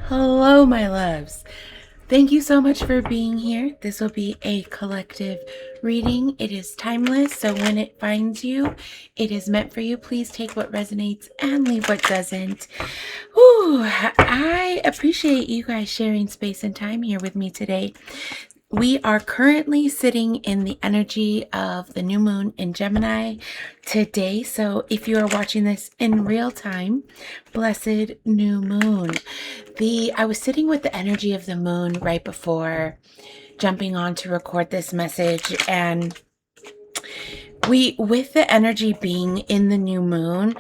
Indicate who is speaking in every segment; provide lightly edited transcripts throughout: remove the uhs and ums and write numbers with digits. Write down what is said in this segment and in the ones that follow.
Speaker 1: Hello, my loves. Thank you so much for being here. This will be a collective reading. It is timeless, so when it finds you, it is meant for you. Please take what resonates and leave what doesn't. Ooh, I appreciate you guys sharing space and time here with me today. We are currently sitting in the energy of the new moon in Gemini today. So if you are watching this in real time, blessed new moon. I was sitting with the energy of the moon right before jumping on to record this message, and with the energy being in the new moon,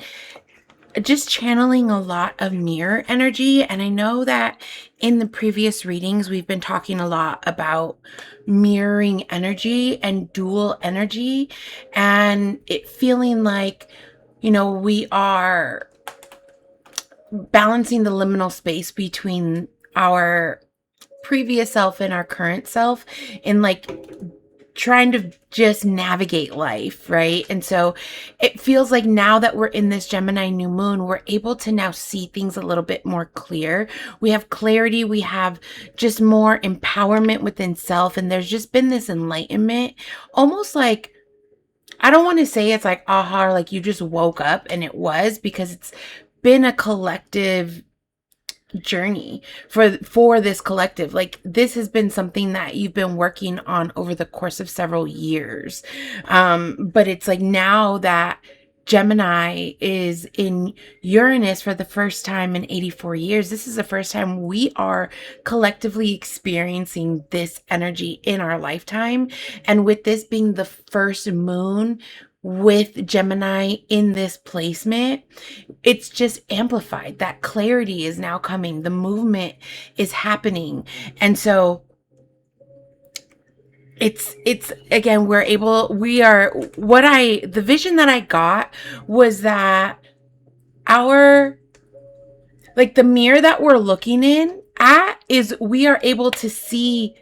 Speaker 1: just channeling a lot of mirror energy. And I know that in the previous readings, we've been talking a lot about mirroring energy and dual energy, and it feeling like, we are balancing the liminal space between our previous self and our current self, in like trying to just navigate life, right? And so it feels like now that we're in this Gemini new moon, we're able to now see things a little bit more clear. We have clarity, we have just more empowerment within self, and there's just been this enlightenment, almost like, I don't want to say it's like aha, like you just woke up, and it was, because it's been a collective journey for this collective. Like, this has been something that you've been working on over the course of several years, but it's like now that Gemini is in Uranus for the first time in 84 years, this is the first time we are collectively experiencing this energy in our lifetime. And with this being the first moon with Gemini in this placement, it's just amplified. That clarity is now coming. The movement is happening. And so it's again, the vision that I got was that the mirror that we're looking in at is, we are able to see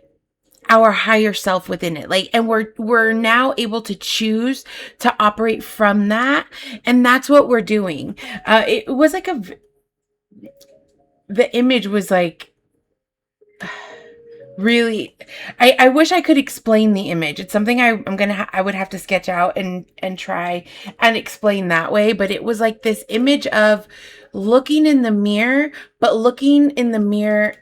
Speaker 1: our higher self within it, like, and we're now able to choose to operate from that, and that's what we're doing. It was like the image was like, really, I wish I could explain the image. It's something I would have to sketch out and try and explain that way. But it was like this image of looking in the mirror, but looking in the mirror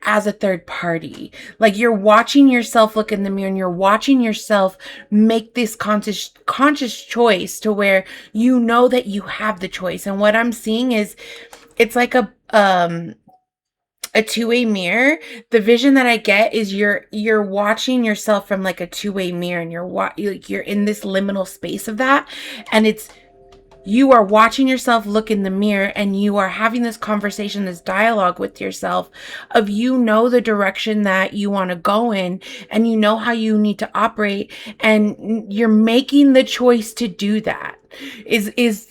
Speaker 1: as a third party. Like, you're watching yourself look in the mirror, and you're watching yourself make this conscious choice, to where you know that you have the choice. And what I'm seeing is, it's like a two-way mirror. The vision that I get is you're watching yourself from like a two-way mirror, and you're in this liminal space of that, and you are watching yourself look in the mirror, and you are having this conversation, this dialogue with yourself of, the direction that you want to go in, and how you need to operate, and you're making the choice to do that.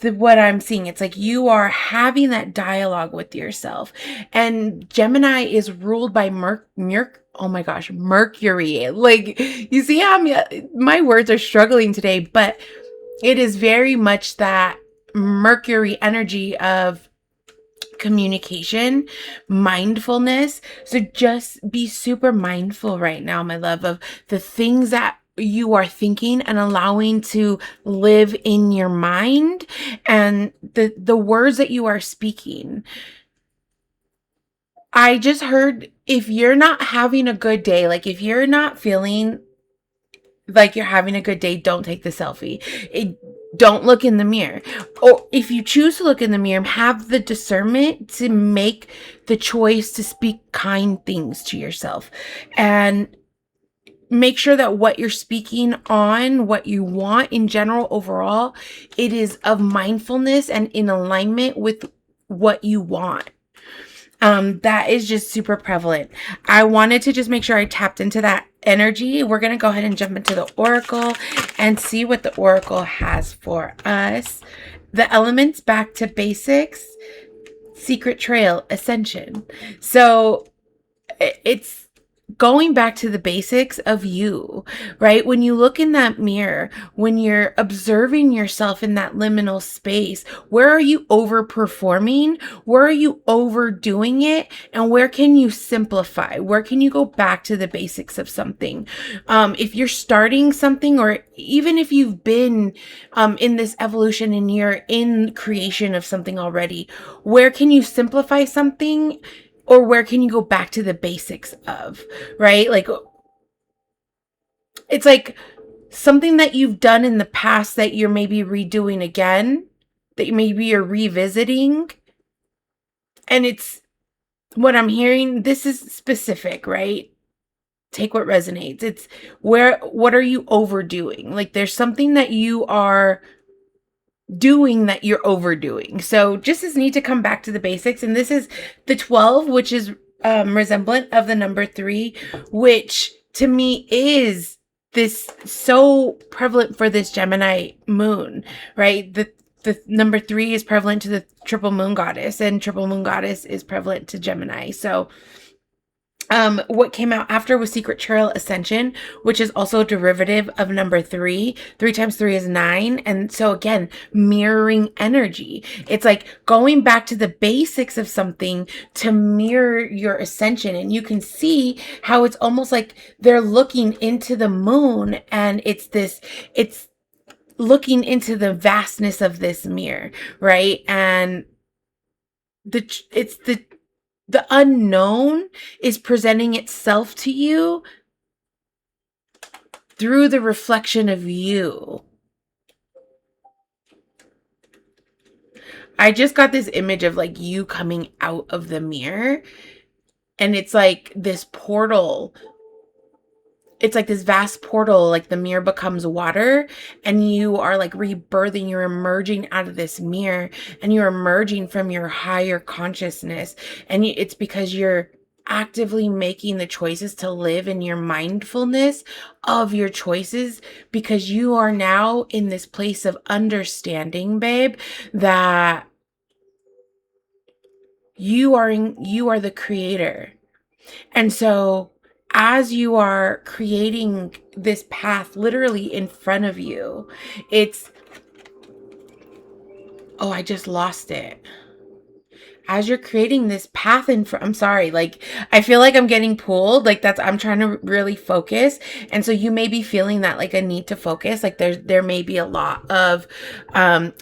Speaker 1: What I'm seeing. It's like you are having that dialogue with yourself. And Gemini is ruled by Mercury. Like, you see how my words are struggling today, but it is very much that Mercury energy of communication, mindfulness. So just be super mindful right now, my love, of the things that you are thinking and allowing to live in your mind, and the words that you are speaking. I just heard, if you're not having a good day, like if you're not feeling like you're having a good day, don't take the selfie. Don't look in the mirror. Or if you choose to look in the mirror, have the discernment to make the choice to speak kind things to yourself, and make sure that what you're speaking on, what you want in general, overall, it is of mindfulness and in alignment with what you want. That is just super prevalent. I wanted to just make sure I tapped into that energy. We're going to go ahead and jump into the oracle and see what the oracle has for us. The elements: back to basics, secret trail, ascension. So it's going back to the basics of you, right? When you look in that mirror, when you're observing yourself in that liminal space, where are you overperforming? Where are you overdoing it? And where can you simplify? Where can you go back to the basics of something? If you're starting something, or even if you've been in this evolution and you're in creation of something already, where can you simplify something? Or where can you go back to the basics of, right? Like, it's like something that you've done in the past that you're maybe redoing again, that maybe you're revisiting. And it's what I'm hearing. This is specific, right? Take what resonates. It's what are you overdoing? Like, there's something that you are doing that you're overdoing. So just as need to come back to the basics. And this is the 12, which is resemblant of the number 3, which to me is this so prevalent for this Gemini moon, right? The number 3 is prevalent to the triple moon goddess, and triple moon goddess is prevalent to Gemini. So what came out after was Secret Trail Ascension, which is also a derivative of number 3. 3 times 3 is 9. And so again, mirroring energy. It's like going back to the basics of something to mirror your ascension. And you can see how it's almost like they're looking into the moon, and it's looking into the vastness of this mirror, right? And the unknown is presenting itself to you through the reflection of you. I just got this image of like you coming out of the mirror, and it's like this portal. It's like this vast portal, like the mirror becomes water, and you are like rebirthing. You're emerging out of this mirror, and you're emerging from your higher consciousness. And it's because you're actively making the choices to live in your mindfulness of your choices, because you are now in this place of understanding, babe, that you are the creator. And so as you are creating this path literally in front of you, I just lost it. As you're creating this path in front, I'm sorry, like, I feel like I'm getting pulled, like I'm trying to really focus. And so you may be feeling that, like, a need to focus, like there may be a lot of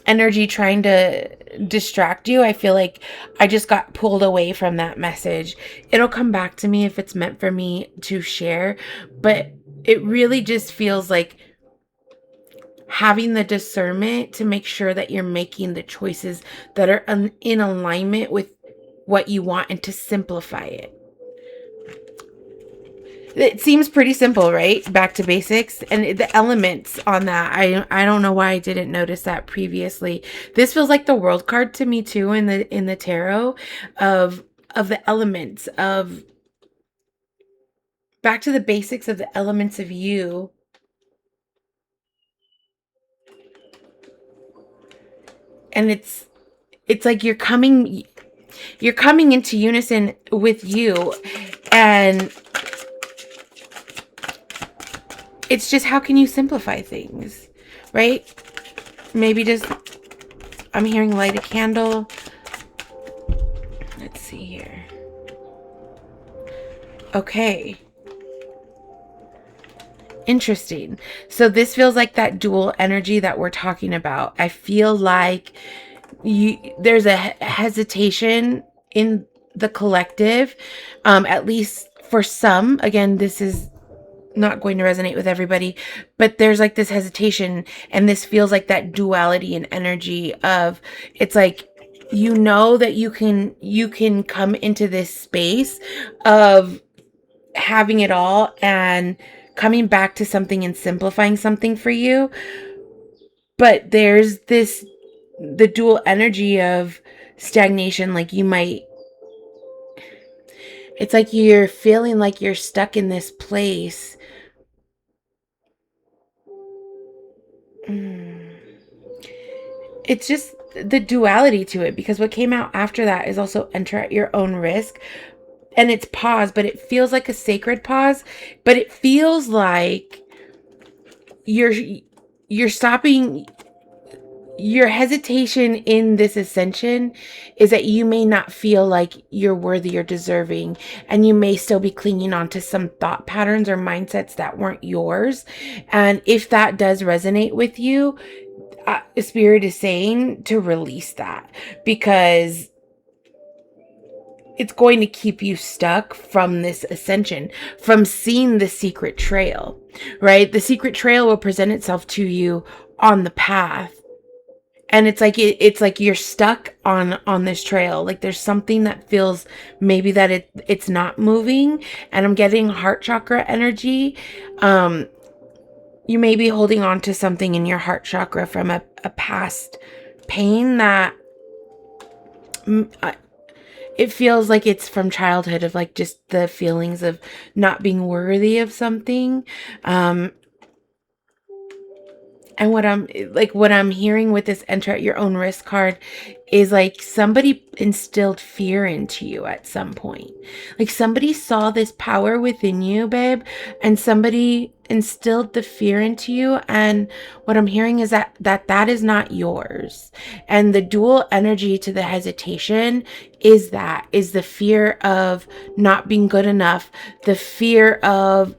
Speaker 1: energy trying to distract you. I feel like I just got pulled away from that message. It'll come back to me if it's meant for me to share, but it really just feels like having the discernment to make sure that you're making the choices that are in alignment with what you want, and to simplify it. It seems pretty simple, right? Back to basics. And the elements on that, I don't know why I didn't notice that previously. This feels like the world card to me too, in the tarot, of the elements of back to the basics of the elements of you. And it's like you're coming into unison with you, and it's just, how can you simplify things, right? Maybe just, I'm hearing light a candle. Let's see here. Okay. Interesting. So this feels like that dual energy that we're talking about. I feel like there's a hesitation in the collective, at least for some. Again, this is not going to resonate with everybody, but there's like this hesitation, and this feels like that duality and energy of, it's like, you know, that you can come into this space of having it all and coming back to something and simplifying something for you. But there's the dual energy of stagnation. Like, it's like you're feeling like you're stuck in this place. It's just the duality to it, because what came out after that is also enter at your own risk. and it's pause, but it feels like a sacred pause, but it feels like you're stopping. Your hesitation in this ascension is that you may not feel like you're worthy or deserving, and you may still be clinging on to some thought patterns or mindsets that weren't yours. And if that does resonate with you, Spirit is saying to release that, because it's going to keep you stuck from this ascension, from seeing the secret trail, right? The secret trail will present itself to you on the path. And it's like it's like you're stuck on this trail. Like there's something that feels maybe that it's not moving. And I'm getting heart chakra energy. You may be holding on to something in your heart chakra from a past pain that it feels like it's from childhood, of like just the feelings of not being worthy of something. And what I'm hearing with this enter at your own risk card is like somebody instilled fear into you at some point. Like somebody saw this power within you, babe, and somebody instilled the fear into you. And what I'm hearing is that is not yours. And the dual energy to the hesitation is the fear of not being good enough, the fear of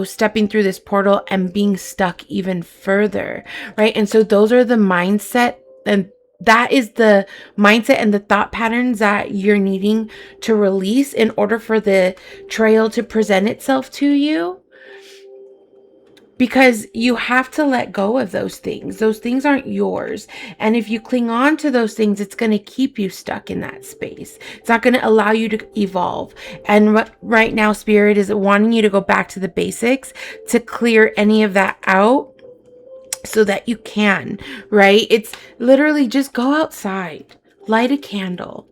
Speaker 1: stepping through this portal and being stuck even further, right? And so those are the mindset, and that is the mindset and the thought patterns that you're needing to release in order for the trail to present itself to you. Because you have to let go of those things. Those things aren't yours. And if you cling on to those things, it's going to keep you stuck in that space. It's not going to allow you to evolve. And right now, Spirit is wanting you to go back to the basics, to clear any of that out so that you can, right? It's literally just go outside, light a candle,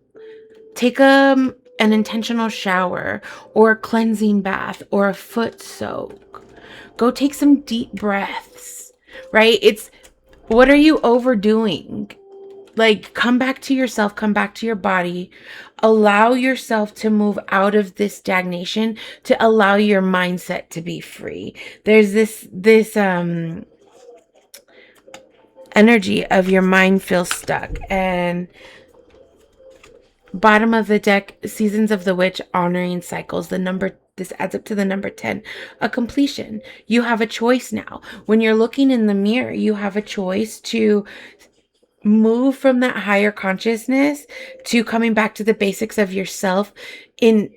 Speaker 1: take an intentional shower or a cleansing bath or a foot soak. Go take some deep breaths, right? It's, what are you overdoing? Like, come back to yourself, come back to your body, allow yourself to move out of this stagnation, to allow your mindset to be free. There's this energy of your mind feels stuck. And bottom of the deck, Seasons of the Witch, honoring cycles. This adds up to the number 10, a completion. You have a choice now. When you're looking in the mirror, you have a choice to move from that higher consciousness to coming back to the basics of yourself, in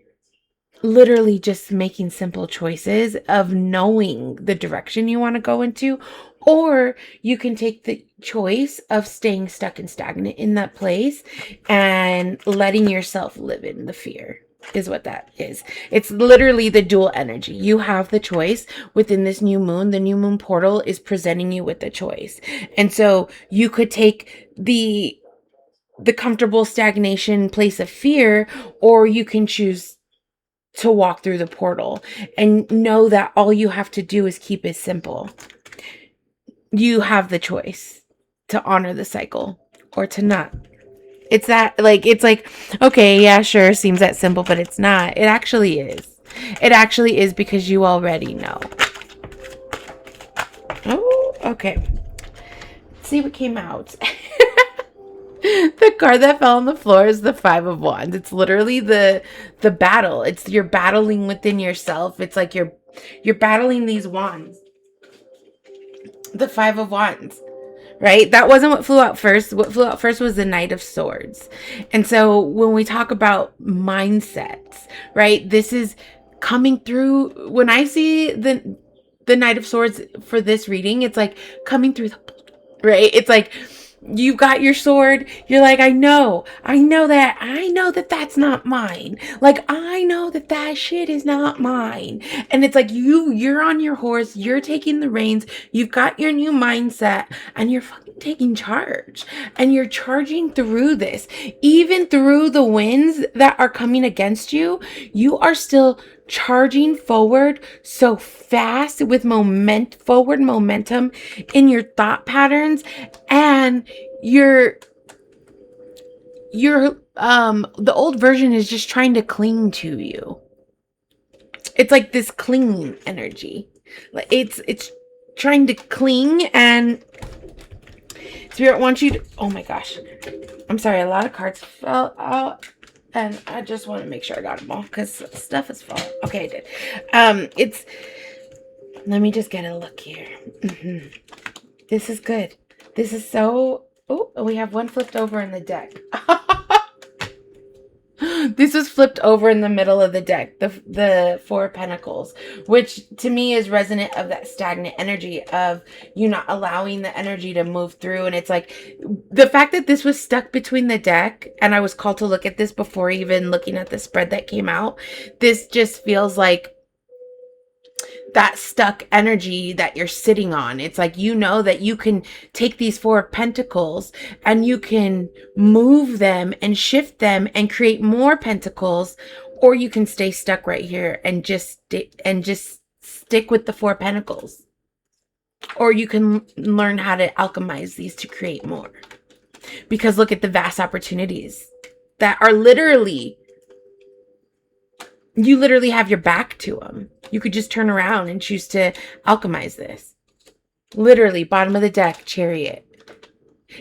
Speaker 1: literally just making simple choices of knowing the direction you want to go into. Or you can take the choice of staying stuck and stagnant in that place and letting yourself live in the fear, is what that is. It's literally the dual energy. You have the choice within this new moon. The new moon portal is presenting you with the choice. And so you could take the comfortable stagnation place of fear, or you can choose to walk through the portal and know that all you have to do is keep it simple. You have the choice to honor the cycle or to not. It's like, okay, yeah, sure, seems that simple, but it's not. It actually is. It actually is, because you already know. Oh, okay. Let's see what came out. The card that fell on the floor is the Five of Wands. It's literally the battle. It's, you're battling within yourself. It's like you're battling these wands. The Five of Wands, right? That wasn't what flew out first. What flew out first was the Knight of Swords. And so when we talk about mindsets, right, this is coming through. When I see the Knight of Swords for this reading, it's like coming through right? It's like, you got your sword. You're like, I know that that's not mine. Like, I know that shit is not mine. And it's like, you're on your horse. You're taking the reins. You've got your new mindset, and you're fucking taking charge, and you're charging through this. Even through the winds that are coming against you, you are still charging forward so fast with forward momentum in your thought patterns, and you're the old version is just trying to cling to you. It's like this clinging energy. It's trying to cling, and Spirit wants you to, oh my gosh. I'm sorry, a lot of cards fell out, and I just want to make sure I got them all because stuff is falling. Okay, I did. Let me just get a look here. This is good. This is so, oh, we have one flipped over in the deck. This was flipped over in the middle of the deck, the Four of Pentacles, which to me is resonant of that stagnant energy of you not allowing the energy to move through. And it's like the fact that this was stuck between the deck, and I was called to look at this before even looking at the spread that came out. This just feels like that stuck energy that you're sitting on. It's like, you know, that you can take these Four of Pentacles and you can move them and shift them and create more pentacles, or you can stay stuck right here and just stick with the Four of Pentacles, or you can learn how to alchemize these to create more. Because look at the vast opportunities that are literally, you literally have your back to them. You could just turn around and choose to alchemize this. Literally, bottom of the deck, Chariot.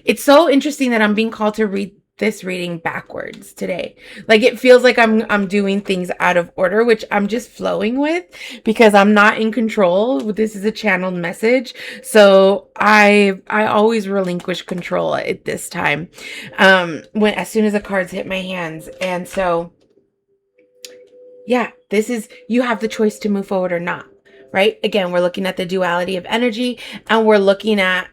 Speaker 1: It's so interesting that I'm being called to read this reading backwards today. Like, it feels like I'm doing things out of order, which I'm just flowing with because I'm not in control. This is a channeled message. So I always relinquish control at this time. As soon as the cards hit my hands. And so, yeah, this is, you have the choice to move forward or not, right? Again, we're looking at the duality of energy, and we're looking at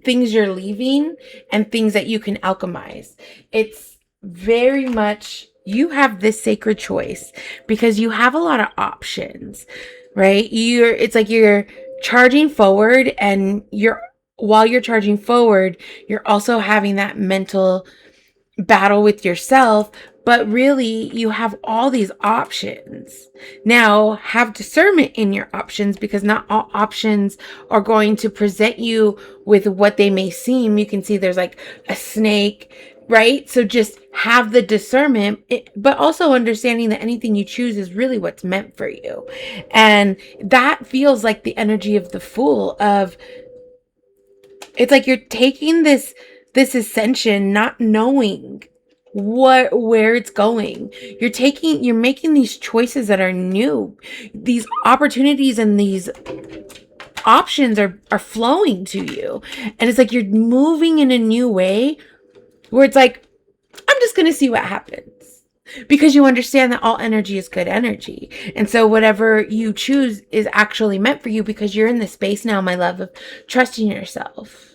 Speaker 1: things you're leaving and things that you can alchemize. It's very much, you have this sacred choice because you have a lot of options, right? It's like you're charging forward, and while you're charging forward, you're also having that mental battle with yourself, but really you have all these options. Now, have discernment in your options, because not all options are going to present you with what they may seem. You can see there's like a snake, right? So just have the discernment, but also understanding that anything you choose is really what's meant for you. And that feels like the energy of the Fool of, it's like you're taking this ascension not knowing where it's going. You're making these choices that are new. These opportunities and these options are flowing to you. And it's like you're moving in a new way where it's like, I'm just going to see what happens. Because you understand that all energy is good energy. And so whatever you choose is actually meant for you, because you're in the space now, my love, of trusting yourself.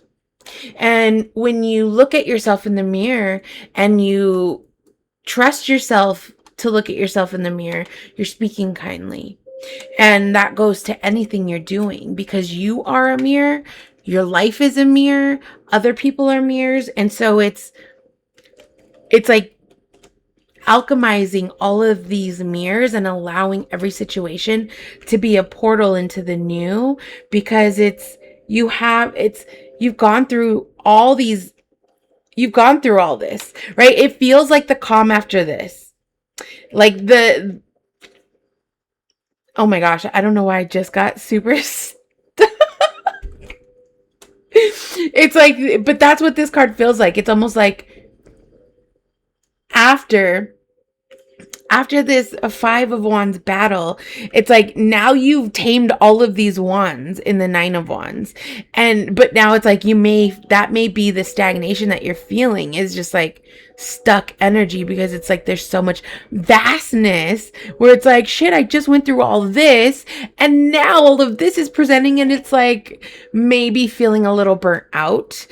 Speaker 1: And when you look at yourself in the mirror and you trust yourself to look at yourself in the mirror, you're speaking kindly. And that goes to anything you're doing, because you are a mirror. Your life is a mirror. Other people are mirrors. And so it's like alchemizing all of these mirrors and allowing every situation to be a portal into the new, because you've gone through all this, right? It feels like the calm after this, like oh my gosh, I don't know why I just got super it's like, but that's what this card feels like. It's almost like after this Five of Wands battle, it's like now you've tamed all of these wands in the Nine of Wands. But now it's like that may be the stagnation that you're feeling, is just like stuck energy, because it's like there's so much vastness where it's like, shit, I just went through all this and now all of this is presenting, and it's like maybe feeling a little burnt out.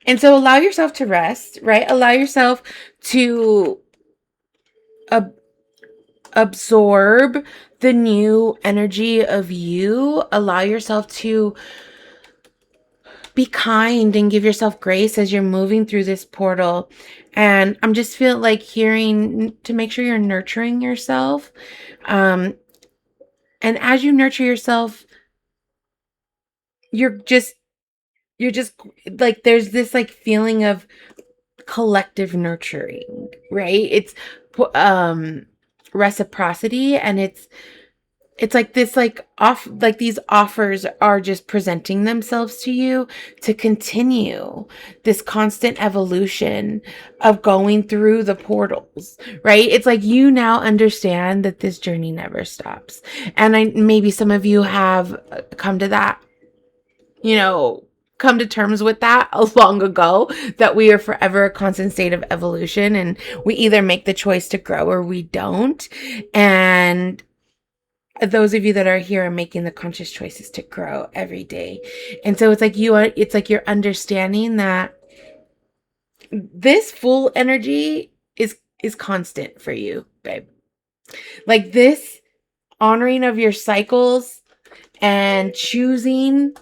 Speaker 1: And so allow yourself to rest, right? Allow yourself to absorb the new energy of you. Allow yourself to be kind and give yourself grace as you're moving through this portal. And I'm just feel like hearing to make sure you're nurturing yourself. And as you nurture yourself, you're just like, there's this like feeling of collective nurturing, right? It's reciprocity, and it's like this, like these offers are just presenting themselves to you to continue this constant evolution of going through the portals, right? It's like you now understand that this journey never stops. And maybe some of you have come to that, come to terms with that long ago, that we are forever a constant state of evolution, and we either make the choice to grow or we don't. And those of you that are here are making the conscious choices to grow every day. And so it's like you're understanding that this full energy is constant for you, babe. Like this honoring of your cycles and choosing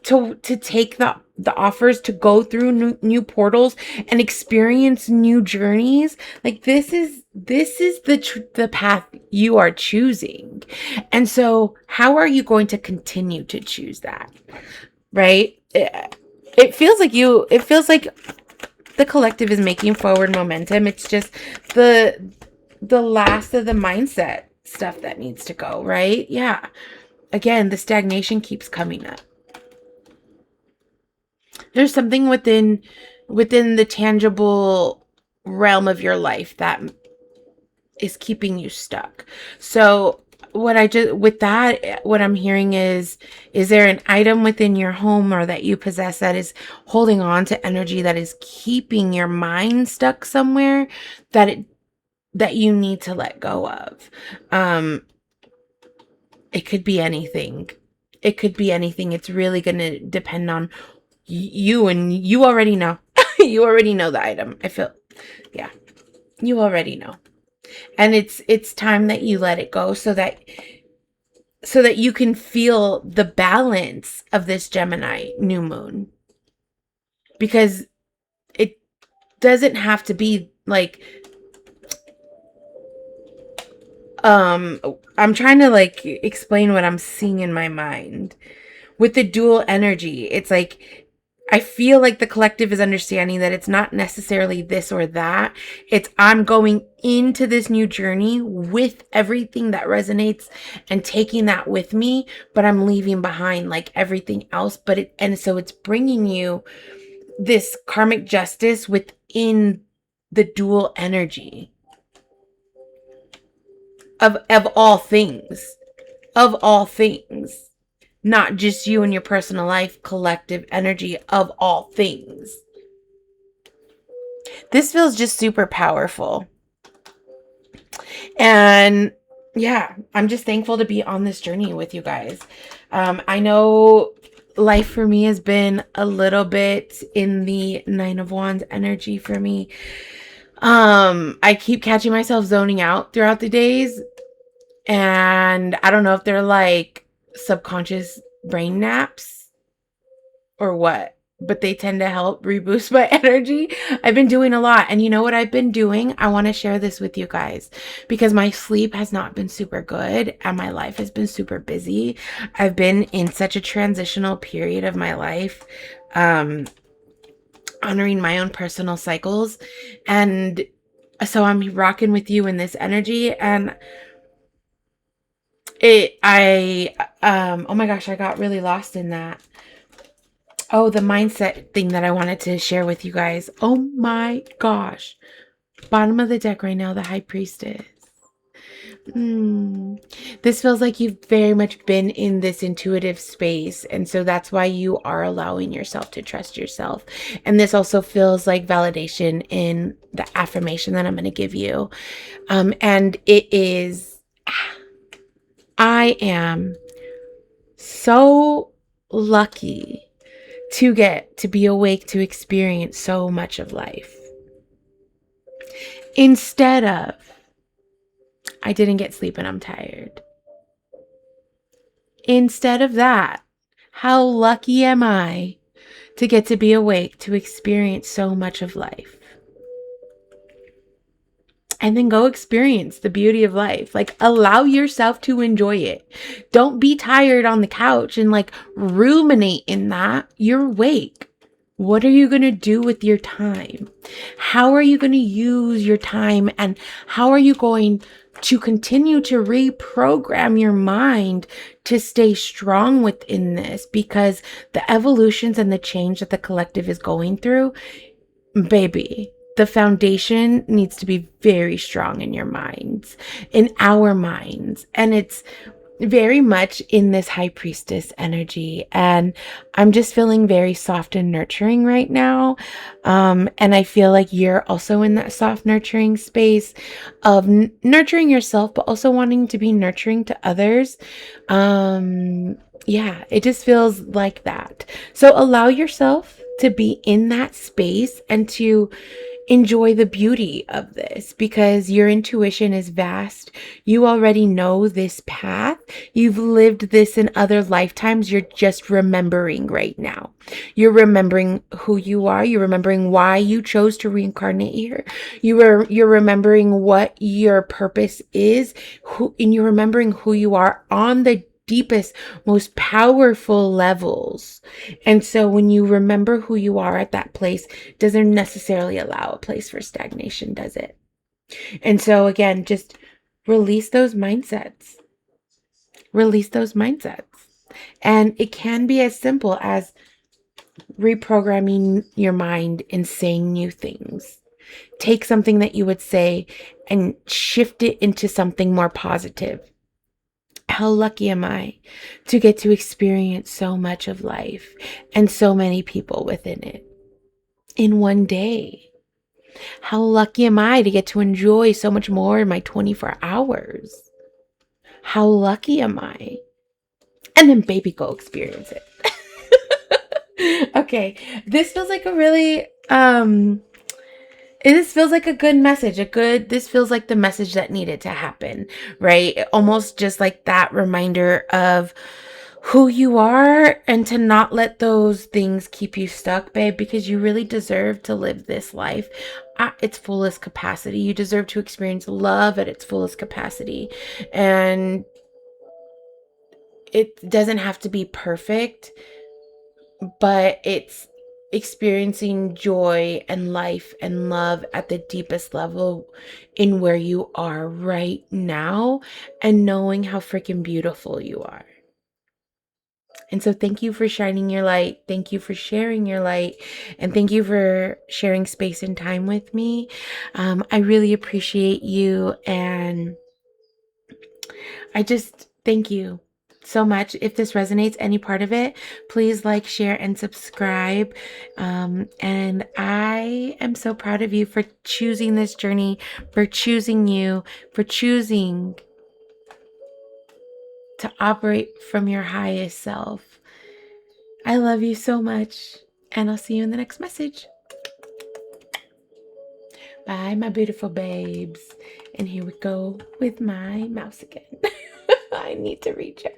Speaker 1: to take the offers to go through new portals and experience new journeys. Like this is the path you are choosing. And so how are you going to continue to choose that? Right? It feels like the collective is making forward momentum. It's just the last of the mindset stuff that needs to go, right? Yeah. Again, the stagnation keeps coming up. There's something within the tangible realm of your life that is keeping you stuck. So what I'm hearing is there an item within your home or that you possess that is holding on to energy that is keeping your mind stuck somewhere that you need to let go of? It could be anything. It's really going to depend on you, and you already know. You already know the item. Yeah, you already know. And it's time that you let it go so that you can feel the balance of this Gemini new moon. Because it doesn't have to be like, I'm trying to like explain what I'm seeing in my mind. With the dual energy, it's like, I feel like the collective is understanding that it's not necessarily this or that. It's I'm going into this new journey with everything that resonates and taking that with me, but I'm leaving behind like everything else. So it's bringing you this karmic justice within the dual energy of all things, not just you and your personal life, collective energy of all things. This feels just super powerful. And yeah, I'm just thankful to be on this journey with you guys. I know life for me has been a little bit in the 9 of Wands energy for me. I keep catching myself zoning out throughout the days. And I don't know if they're like subconscious brain naps or what, but they tend to help reboost my energy. I've been doing a lot, and you know what I've been doing? I want to share this with you guys because my sleep has not been super good and my life has been super busy. I've been in such a transitional period of my life, honoring my own personal cycles, and so I'm rocking with you in this energy. And oh my gosh, I got really lost in that. Oh, the mindset thing that I wanted to share with you guys. Oh my gosh. Bottom of the deck right now, the High Priestess. This feels like you've very much been in this intuitive space. And so that's why you are allowing yourself to trust yourself. And this also feels like validation in the affirmation that I'm going to give you. And it is, I am so lucky to get to be awake to experience so much of life. Instead of, I didn't get sleep and I'm tired. Instead of that, how lucky am I to get to be awake to experience so much of life? And then go experience the beauty of life. Like, allow yourself to enjoy it. Don't be tired on the couch and like ruminate in that. You're awake. What are you going to do with your time? How are you going to use your time? And how are you going to continue to reprogram your mind to stay strong within this? Because the evolutions and the change that the collective is going through, baby, the foundation needs to be very strong in your minds, in our minds. And it's very much in this high priestess energy, and I'm just feeling very soft and nurturing right now, and I feel like you're also in that soft nurturing space of nurturing yourself, but also wanting to be nurturing to others. Yeah, it just feels like that. So allow yourself to be in that space and to enjoy the beauty of this, because your intuition is vast. You already know this path. You've lived this in other lifetimes. You're just remembering right now. You're remembering who you are. You're remembering why you chose to reincarnate here. You're remembering what your purpose is, and you're remembering who you are on the deepest, most powerful levels. And so when you remember who you are at that place, doesn't necessarily allow a place for stagnation, does it? And so again, just release those mindsets. Release those mindsets. And it can be as simple as reprogramming your mind and saying new things. Take something that you would say and shift it into something more positive. How lucky am I to get to experience so much of life and so many people within it in one day? How lucky am I to get to enjoy so much more in my 24 hours? How lucky am I? And then baby, go experience it. Okay, this feels like a really this feels like a good message. This feels like the message that needed to happen, right? Almost just like that reminder of who you are, and to not let those things keep you stuck, babe, because you really deserve to live this life at its fullest capacity. You deserve to experience love at its fullest capacity. And it doesn't have to be perfect, but it's experiencing joy and life and love at the deepest level in where you are right now, and knowing how freaking beautiful you are. And so thank you for shining your light. Thank you for sharing your light. And thank you for sharing space and time with me. I really appreciate you. And I just thank you so much. If this resonates, any part of it, please like, share, and subscribe. And I am so proud of you for choosing this journey, for choosing you, for choosing to operate from your highest self. I love you so much, and I'll see you in the next message. Bye, my beautiful babes. And here we go with my mouse again. I need to recharge.